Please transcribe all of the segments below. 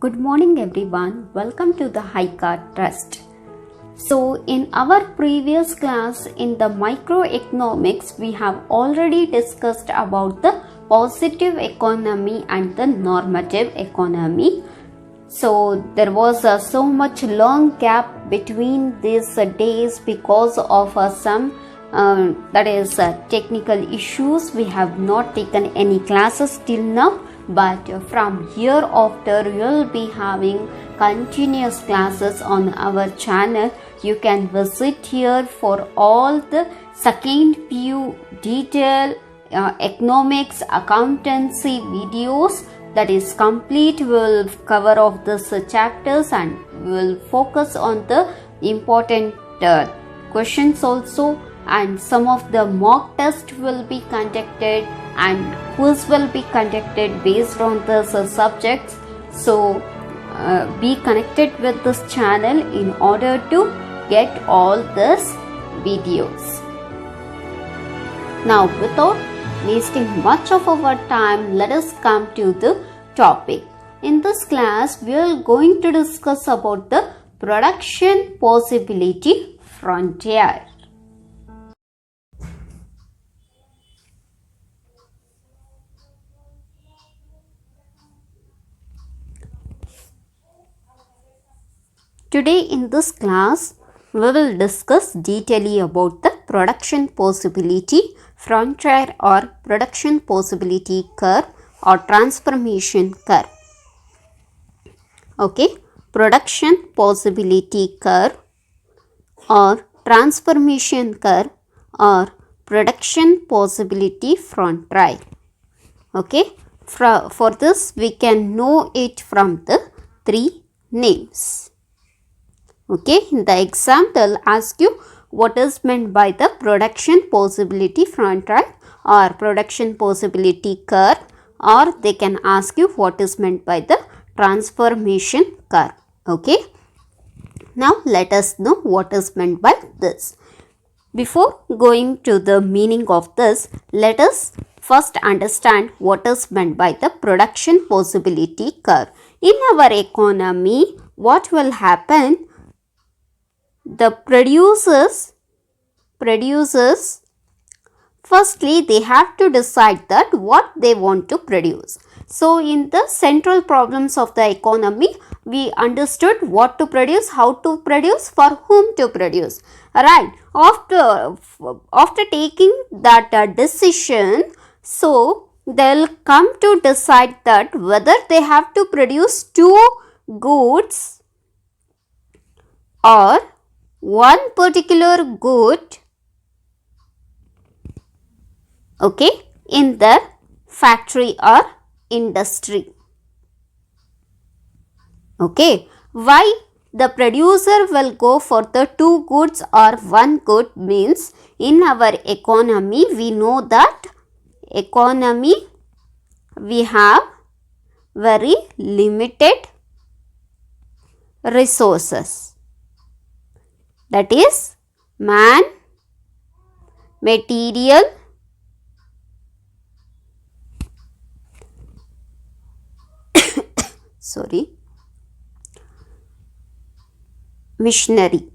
Good morning everyone. Welcome to the HiCard Trust. So in our previous class in the microeconomics, we have already discussed about the positive economy and the normative economy. So there was so much long gap between these days because of some technical issues. We have not taken any classes till now, but from here after you will be having continuous classes on our channel. You can visit here for all the second PU detail economics accountancy videos. That is complete. We will cover of this chapters and we will focus on the important questions also, and some of the mock test will be conducted and quiz will be conducted based on the subjects. So be connected with this channel in order to get all these videos. Now without wasting much of our time, let us come to the topic. In this class we are going to discuss about the production possibility frontier. Today in this class, we will discuss detailedly about the production possibility frontier or production possibility curve or transformation curve. Okay, production possibility curve or transformation curve or production possibility frontier. Okay, for this we can know it from the three names. Okay, in the exam they'll ask you what is meant by the production possibility frontier or production possibility curve, or they can ask you what is meant by the transformation curve. Okay, now let us know what is meant by this. Before going to the meaning of this, let us first understand what is meant by the production possibility curve. In our economy, what will happen? The producers firstly they have to decide that what they want to produce. So in the central problems of the economy, we understood what to produce, how to produce, for whom to produce. Right, after taking that decision, so they'll come to decide that whether they have to produce two goods or one particular good, okay, in the factory or industry. Okay, why the producer will go for the two goods or one good means, in our economy we know that economy we have very limited resources. That is man, material, machinery.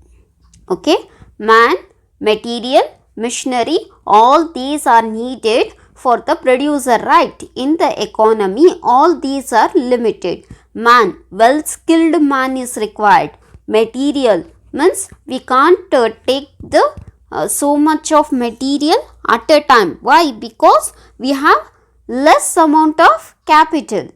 Okay, man, material, machinery, all these are needed for the producer, right? In the economy, all these are limited. Man, well skilled man is required. Material means we can't take the so much of material at a time. Why? Because we have less amount of capital.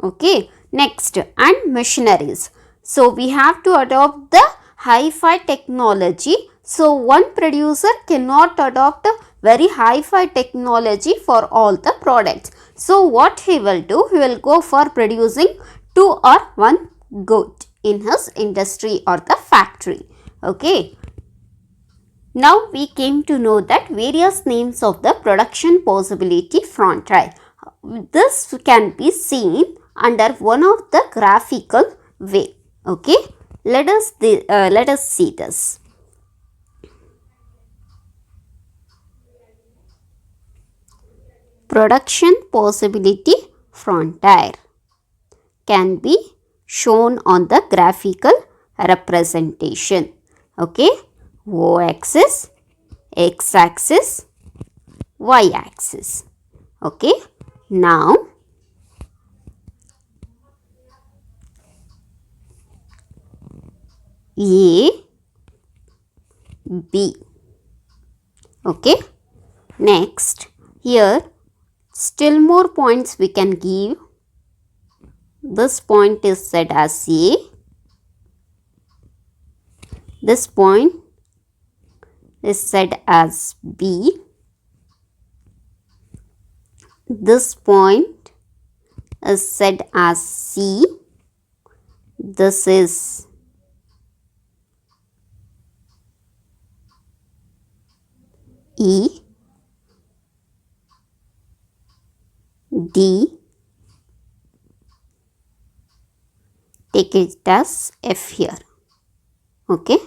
Okay, next, and machineries. So we have to adopt the hi-fi technology. So one producer cannot adopt a very hi-fi technology for all the products. So what he will do? He will go for producing two or one good in his industry or the factory. Okay. Now we came to know that various names of the production possibility frontier. This can be seen under one of the graphical way. Okay, let us see this. Production possibility frontier. can be shown on the graphical representation. Okay, y-axis, x-axis, y-axis. Okay, now A, B. Okay, next here still more points we can give. This point is set as A. This point is set as B. This point is set as C. This is E. D. Take it as F here. Okay,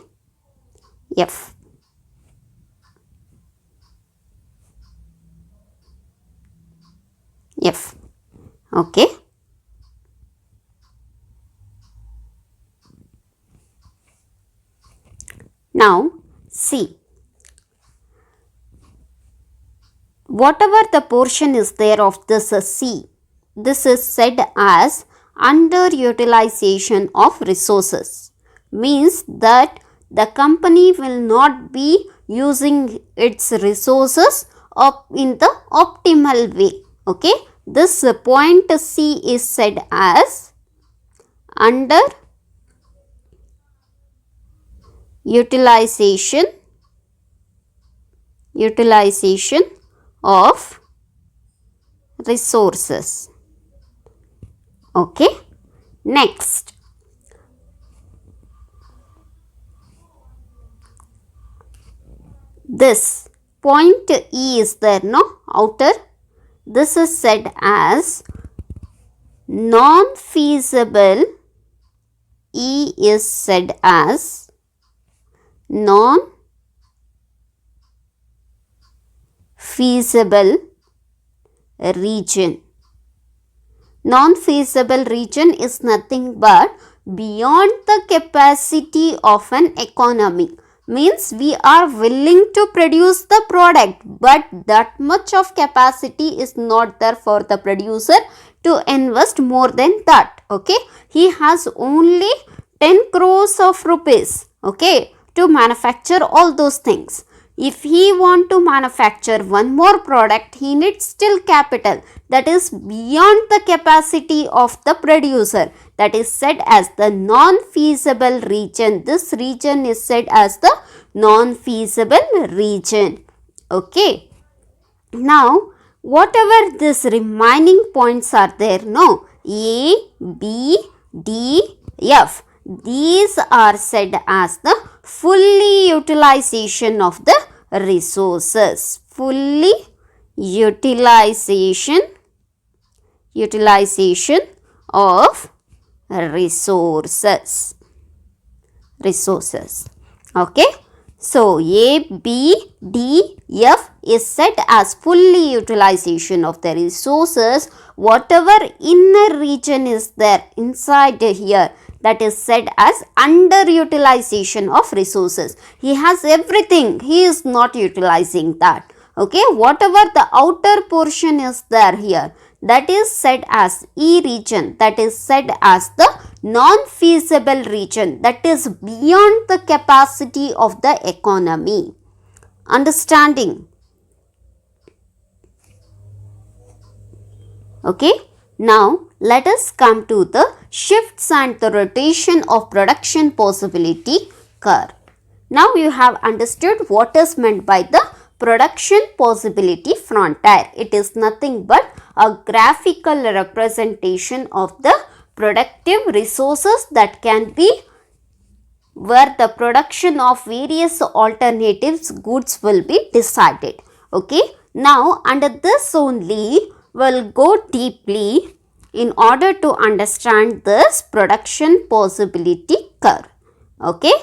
F. F. Okay. Now see, whatever the portion is there of this C, this is said as underutilization of resources. Means that the company will not be using its resources up in the optimal way. Okay, this point C is said as underutilization of resources. Okay, next this point E is there, no, outer. This is said as non-feasible. E is said as non-feasible region. Non-feasible region is nothing but beyond the capacity of an economy. Means we are willing to produce the product, but that much of capacity is not there for the producer to invest more than that. Okay, he has only 10 crores of rupees, okay, to manufacture all those things. If he want to manufacture one more product, he needs still capital that is beyond the capacity of the producer. That is said as the non-feasible region. This region is said as the non-feasible region. Okay. Now, whatever these remaining points are there, no, A, B, D, F. These are said as the fully utilization of the resources. Fully utilization of resources. Okay. So, A, B, D, F is said as fully utilization of the resources. Whatever inner region is there inside here, that is said as underutilization of resources. He has everything, he is not utilizing that. Okay, whatever the outer portion is there here, that is said as E region, that is said as the non-feasible region, that is beyond the capacity of the economy. Understanding? Okay, now let us come to the shifts and the rotation of production possibility curve. Now you have understood what is meant by the production possibility frontier. It is nothing but a graphical representation of the productive resources that can be where the production of various alternatives goods will be decided. Okay, now under this only we'll go deeply in order to understand this production possibility curve. Okay,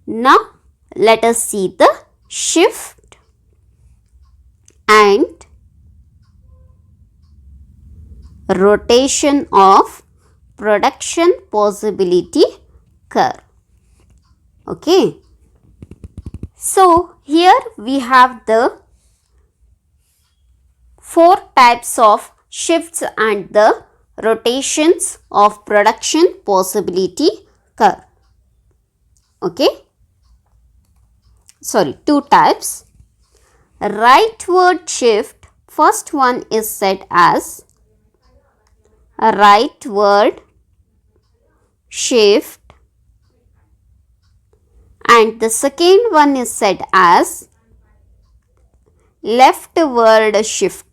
now let us see the shift and rotation of production possibility curve. Okay. So here we have the 4 types of shifts and the rotations of production possibility curve. Okay. Sorry, 2 types. Rightward shift, first one is said as a rightward shift and the second one is said as leftward shift.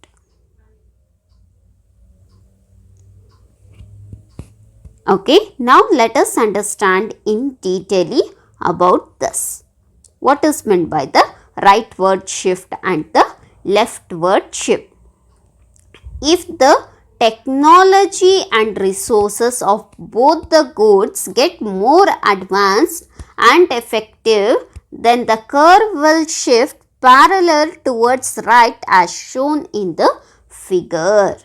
Okay, now let us understand in detail about this. What is meant by the rightward shift and the leftward shift? If the technology and resources of both the goods get more advanced and effective, then the curve will shift parallel towards right as shown in the figure.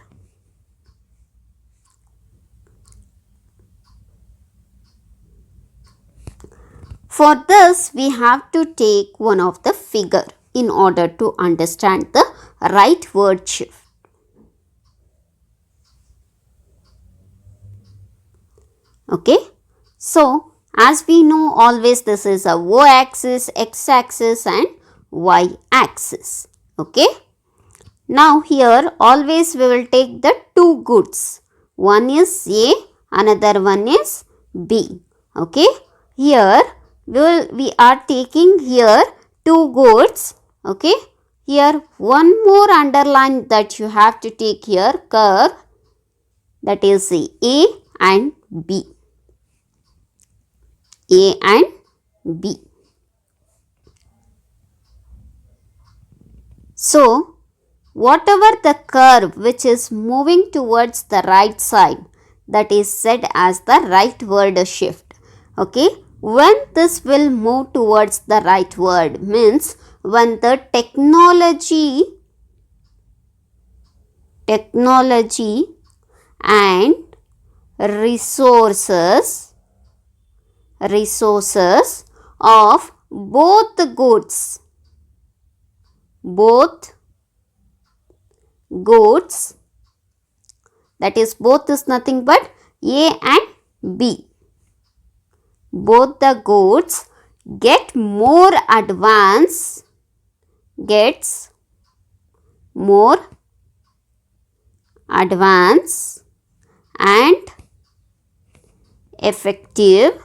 For this, we have to take one of the figure in order to understand the rightward shift. Okay, so as we know, always this is a y-axis, x-axis and y-axis. Okay, now here always we will take the two goods. One is A, another one is B. Okay, here we are taking here two goods. Okay, here one more underline that you have to take here, curve, that is A and B. A and B. So, whatever the curve which is moving towards the right side, that is said as the rightward shift. Okay, when this will move towards the rightward means when the technology and resources of both the goods, that is both is nothing but A and B. Both the goods get more advanced, and effective,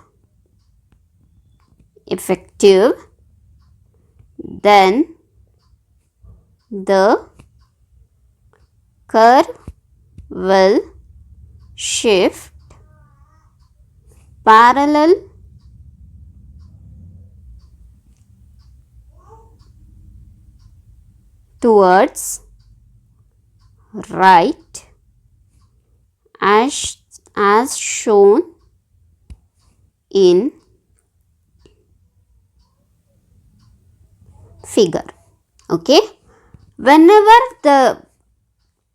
then the curve will shift parallel towards right as shown in figure. Okay, whenever the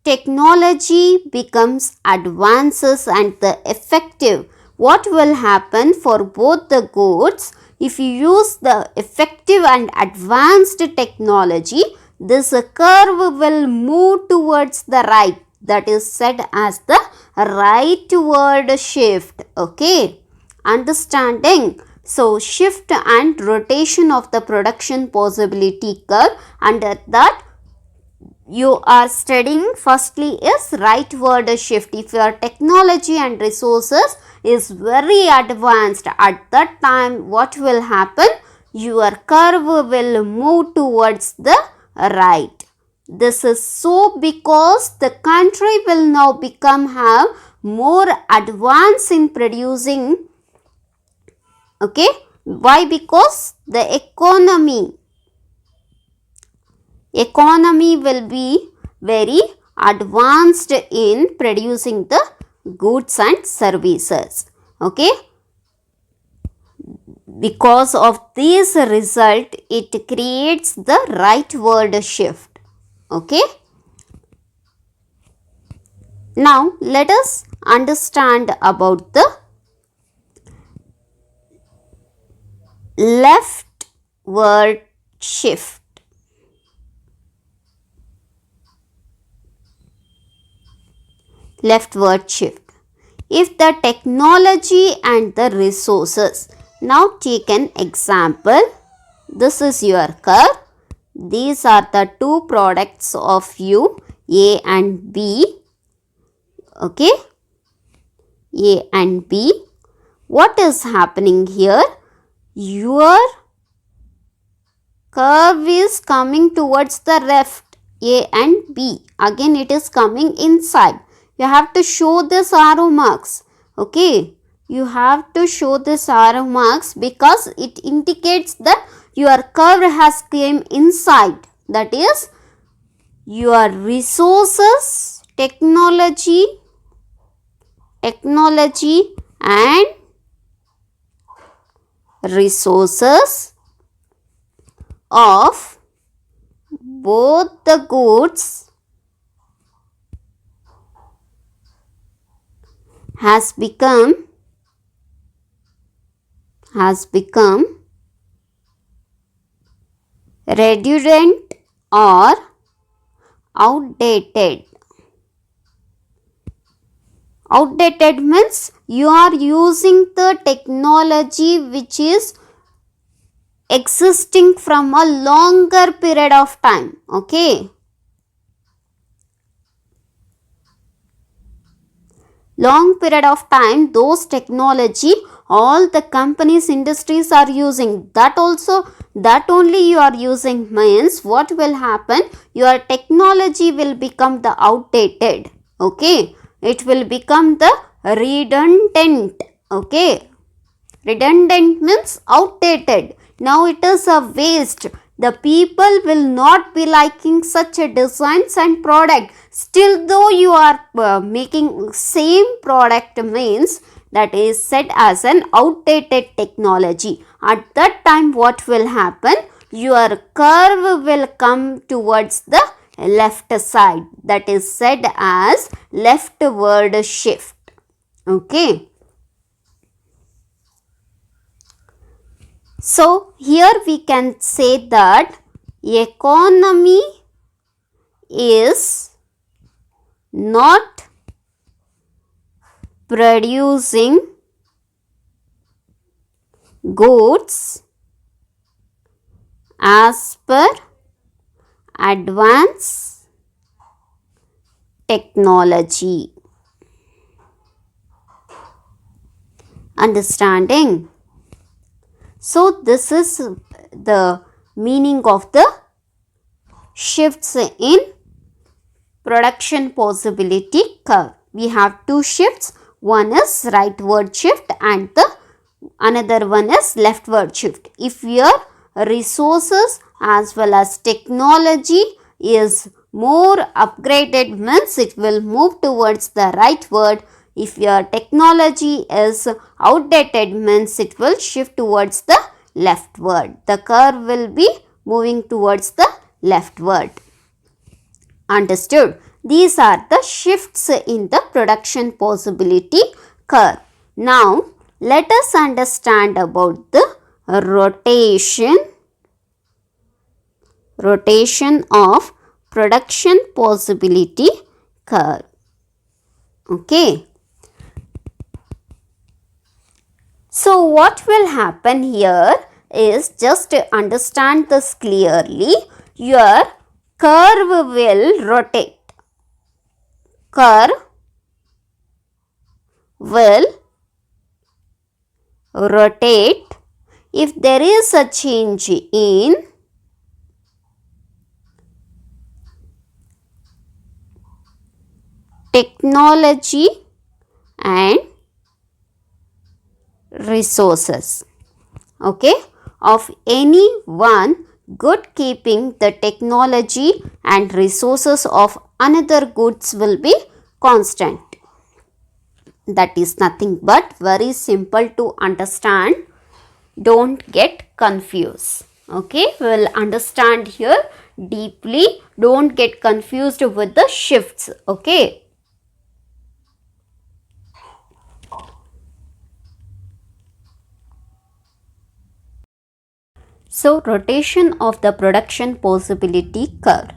technology becomes advances and the effective, what will happen for both the goods? If you use the effective and advanced technology, this curve will move towards the right, that is said as the rightward shift. Okay, understanding? So, shift and rotation of the production possibility curve, under that you are studying firstly is rightward shift. If your technology and resources is very advanced, at that time what will happen? Your curve will move towards the right. This is so because the country will now have more advance in producing. Okay, why? Because the economy will be very advanced in producing the goods and services. Okay, because of this result, it creates the rightward shift. Okay, Now let us understand about the leftward shift. Leftward shift. If the technology and the resources, now take an example. This is your curve. These are the two products of you, A and B. Okay, A and B. What is happening here? Your curve is coming towards the left, A and B. Again it is coming inside. You have to show this arrow marks. Okay, you have to show this arrow marks because it indicates that your curve has came inside. That is, your resources, technology and resources of both the goods has become redundant or outdated. Outdated means you are using the technology which is existing from a longer period of time. Okay, long period of time, those technology all the companies, industries are using. That only you are using means what will happen? Your technology will become the outdated. Okay, it will become the redundant. Okay, redundant means outdated. Now it is a waste. The people will not be liking such a designs and product. Still though you are making same product means that is said as an outdated technology. At that time what will happen? Your curve will come towards the left side. That is said as leftward shift. Okay. So here we can say that economy is not producing goods as per advanced technology. Understanding? So this is the meaning of the shifts in production possibility curve. We have two shifts. One is rightward shift and the another one is leftward shift. If your resources as well as technology is more upgraded means it will move towards the rightward. If your technology is outdated means it will shift towards the leftward. The curve will be moving towards the leftward. Understood? These are the shifts in the production possibility curve. Now, let us understand about the rotation of production possibility curve. Okay. So, what will happen here is, just to understand this clearly, your curve will rotate. Curve will rotate if there is a change in technology and resources. Okay, of any one good, keeping the technology and resources of another goods will be constant. That is nothing but very simple to understand. Don't get confused. Okay, we will understand here deeply. Don't get confused with the shifts. Okay. So rotation of the production possibility curve.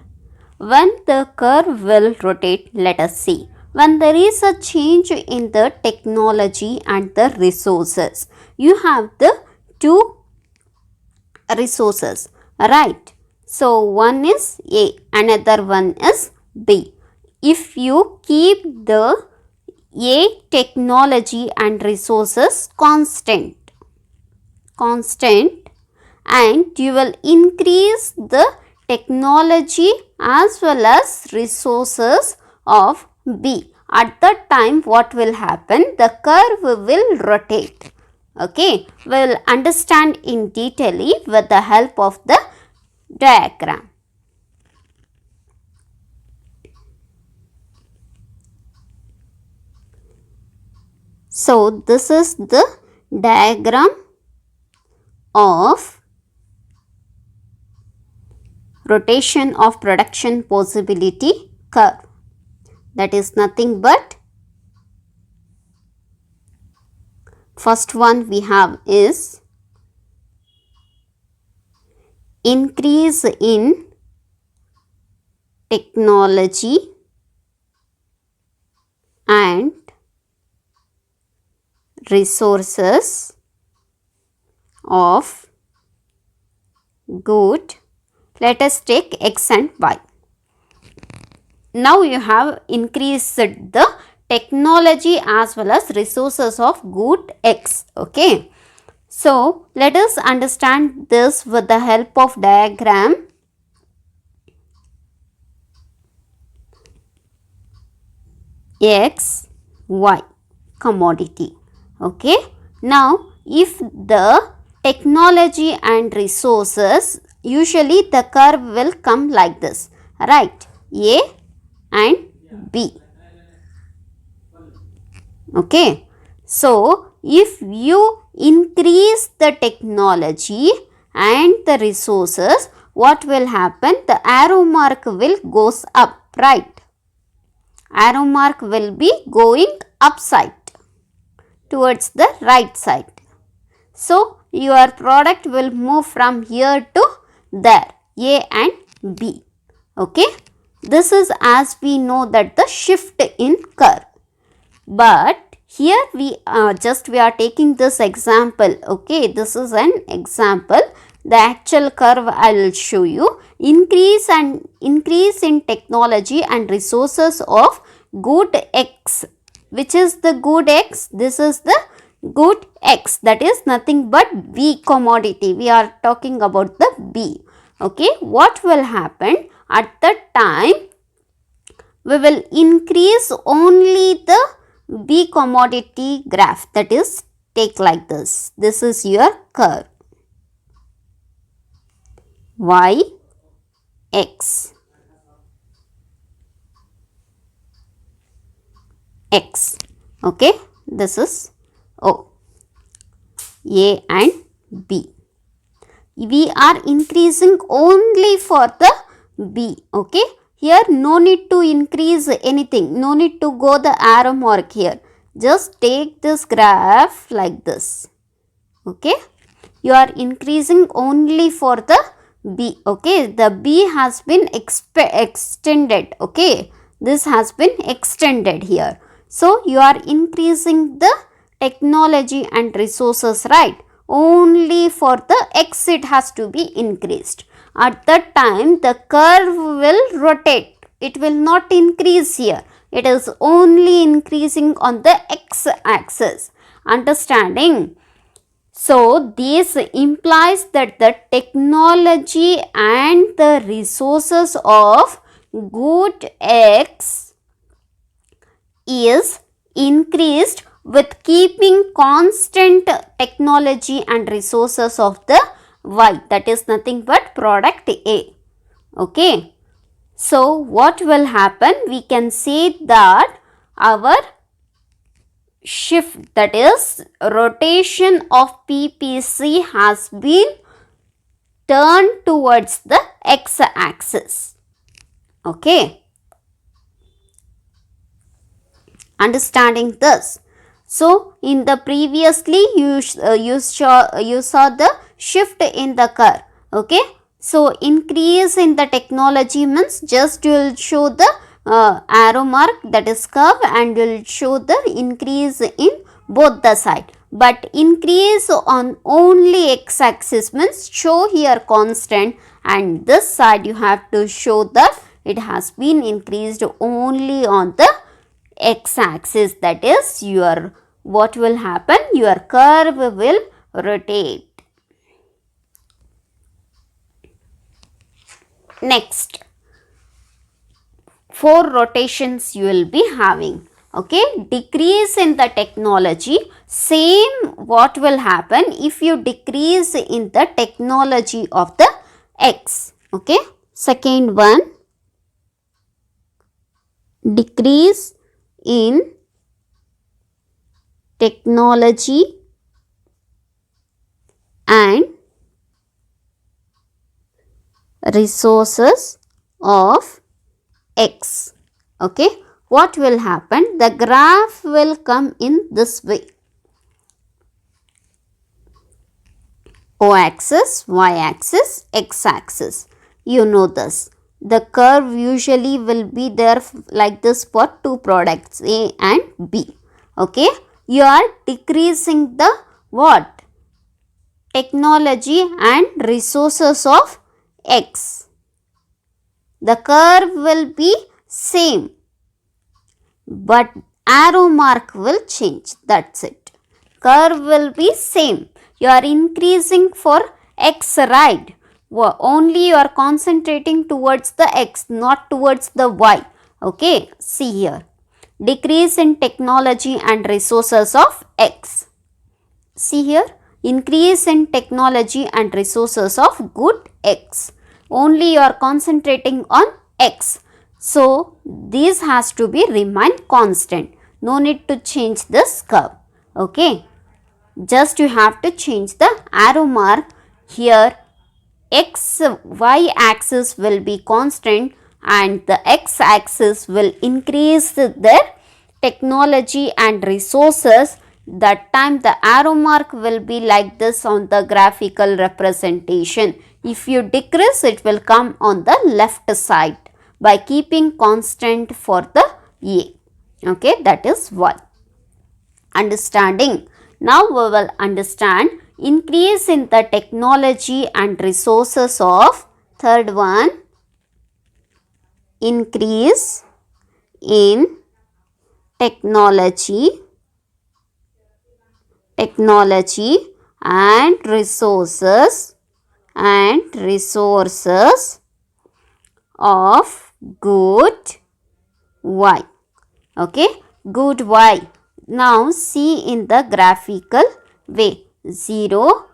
When the curve will rotate, let us see. When there is a change in the technology and the resources, you have the two resources, right? So one is A, another one is B. If you keep the A technology and resources constant, and you will increase the technology as well as resources of B. At that time, what will happen? The curve will rotate. Okay, we will understand in detail with the help of the diagram. So, this is the diagram of rotation of production possibility curve. That is nothing but first one we have is increase in technology and resources of good. Let us take X and Y. Now you have increased the technology as well as resources of good X. Okay. So let us understand this with the help of diagram. X, Y, commodity. Okay. Now if the technology and resources, usually the curve will come like this, right? A and B. Okay. So if you increase the technology and the resources, what will happen? The arrow mark will goes up, right? Arrow mark will be going upside towards the right side. So your product will move from here to there, A and B. Okay. This is as we know that the shift in curve. But here we are taking this example. Okay, this is an example. The actual curve I will show you. Increase in technology and resources of good X. Which is the good X? This is the good X. That is nothing but B commodity. We are talking about the B. Okay, what will happen at that time? We will increase only the B commodity graph, that is take like this. This is your curve. Y, X, X. Okay, this is O, A and B. We are increasing only for the B. Okay. Here no need to increase anything, no need to go the arrow mark here. Just take this graph like this. Okay. You are increasing only for the B. Okay. The B has been extended. Okay. This has been extended here. So you are increasing the technology and resources, right? Only for the X it has to be increased. At that time the curve will rotate. It will not increase here. It is only increasing on the X axis. Understanding? So this implies that the technology and the resources of good X is increased with keeping constant technology and resources of the Y, that is nothing but product A. Okay. So what will happen? We can say that our shift, that is rotation of PPC, has been turned towards the X axis. Okay. Understanding this. So in the previously you saw the shift in the curve. Okay, so increase in the technology means just you will show the arrow mark, that is curve, and you will show the increase in both the side. But increase on only x axis means show here constant, and this side you have to show that it has been increased only on the x axis. That is your, what will happen, your curve will rotate. Next, 4 rotations you will be having. Okay, decrease in the technology, same what will happen if you decrease in the technology of the x. Okay, second one, decrease in technology and resources of x. Okay, what will happen? The graph will come in this way. O-axis, y-axis, x-axis. You know this. The curve usually will be there like this for two products, A and B. Okay, you are decreasing the what? Technology and resources of x. The curve will be same, but arrow mark will change. That's it. Curve will be same. You are increasing for x, right? Only you are concentrating towards the x, not towards the y. Okay, see here. Decrease in technology and resources of x. See here. Increase in technology and resources of good x. Only you are concentrating on x. So, this has to be remain constant. No need to change this curve. Okay. Just you have to change the arrow mark here. X, y axis will be constant and the x axis will increase their technology and resources. That time the arrow mark will be like this on the graphical representation. If you decrease, it will come on the left side by keeping constant for the A. Okay, that is y. Understanding? Now we will understand increase in the technology and resources of, third one, increase in technology and resources of good y. Okay, good y. Now see in the graphical way, 0,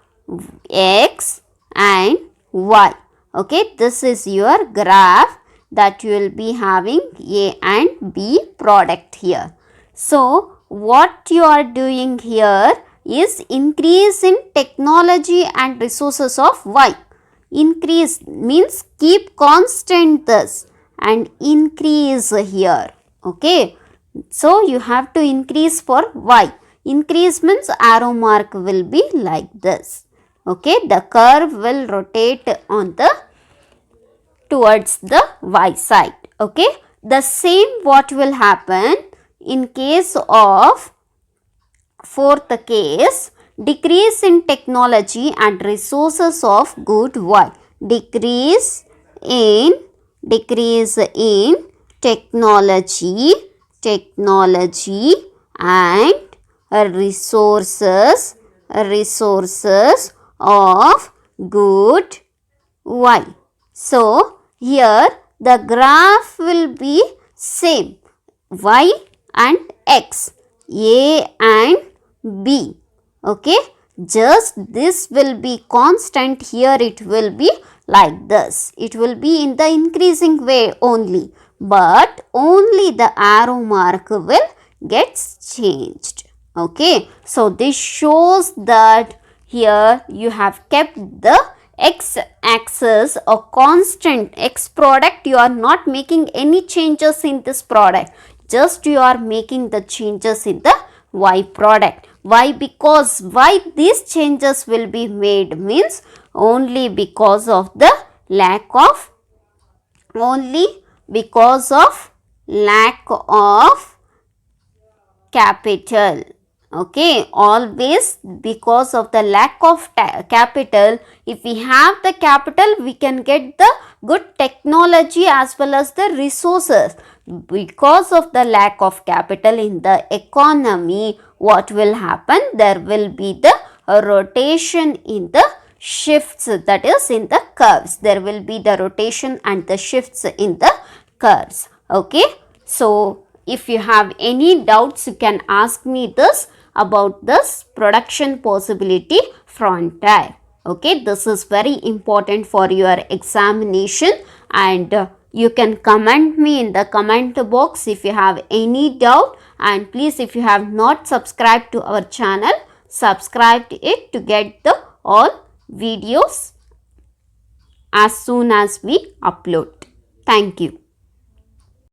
x and y. Okay, this is your graph that you will be having A and B product here. So, what you are doing here is increase in technology and resources of y. Increase means keep constant this and increase here. Okay. So, you have to increase for y. Increase means arrow mark will be like this. Okay. The curve will rotate on the towards the y side. Okay. The same what will happen in case of fourth case, decrease in technology and resources of good y. Decrease in technology and resources of good y. So, here the graph will be same, y and x, A and B. Okay, just this will be constant. Here it will be like this. It will be in the increasing way only, but only the arrow mark will gets changed. Okay, so this shows that here you have kept the x axis a constant. X product, you are not making any changes in this product, just you are making the changes in the y product. Why? Because why these changes will be made means only because of the lack of capital. Okay, always because of the lack of capital. If we have the capital, we can get the good technology as well as the resources. Because of the lack of capital in the economy, what will happen? There will be the rotation in the shifts, that is in the curves. There will be the rotation and the shifts in the curves. Okay, so if you have any doubts, you can ask me this about this production possibility frontier. Okay, this is very important for your examination, and you can comment me in the comment box if you have any doubt. And please, if you have not subscribed to our channel, subscribe to it to get the all videos as soon as we upload. Thank you.